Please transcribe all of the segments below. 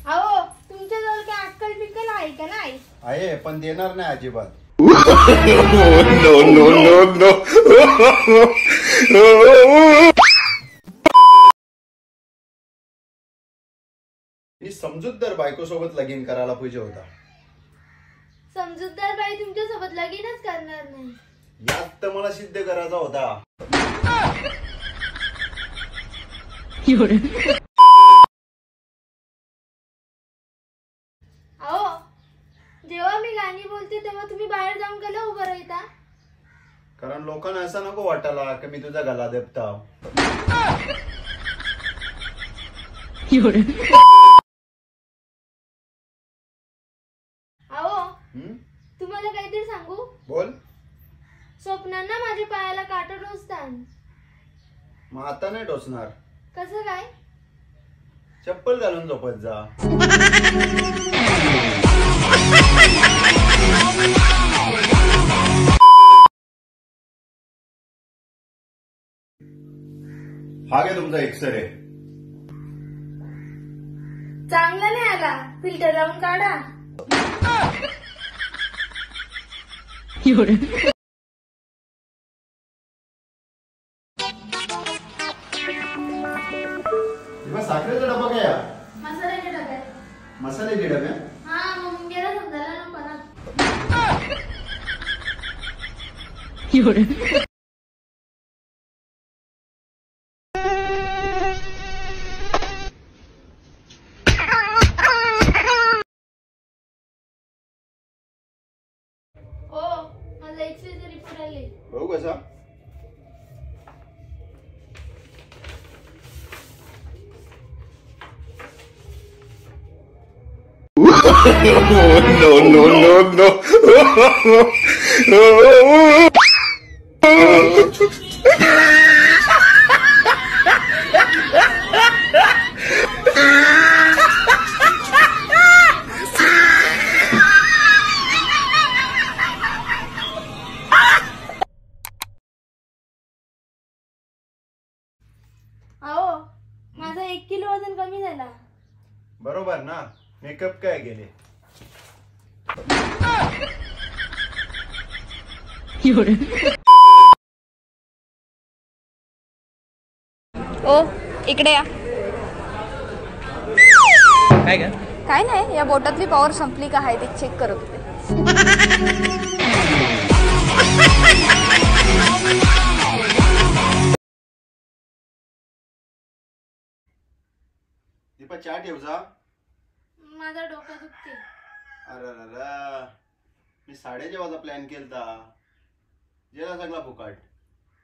अहो तुमच्याजवळ काय अक्कल बिक्कल आहे का नाही? आहे पण देणार नाही अजिबात. No no no no. मी समजूतदार बायको सोबत लगीन करायला पाहिजे होता. समजूतदार बाई तुमच्या सोबत लगीनच करणार नाही. यात तर मला सिद्ध करायचा होता. अहो जेव्हा मी गाणी बोलते तेव्हा तुम्ही बाहेर जाऊन गला उभं राहता. कारण लोकांना असं नको वाटायला की मी तुझा गला देपता. अहो तुम्हाला काहीतरी सांगू? बोल. स्वप्नांना माझ्या पायाला काटा टोचतात. मग आता नाही टोचणार. कसं काय? चप्पल घालून झोपत जा. हा घे तुमचा एक्सरे. चांगला नाही आला, फिल्टर लावून काढा. साखरेचा डबा काय? मसाल्याचे डबे. मसाल्याचे डबे? हा मग गेला समजायला नको ना. ओ माझा एक्सरेचा रिपोर्ट आले. बघू कसा. No no no no. अहो माझा 1 किलो वजन कमी झाला. बरोबर ना. मेकअप काय गेले. ओ इकडे या. काय ग? काय नाही, या बोटातली पॉवर संपली का आहे ते चेक करत होते. दीपा चहा ठेव जा. माझा डोका दुखते. अरे मी 7:30 वाजता प्लॅन केलता. जेला सगळा फुकाट.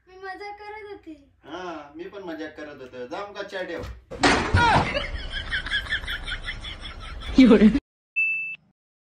मी मजाक करत होते. हा मी पण मजाक करत होतो. जाम का चहा ठेव.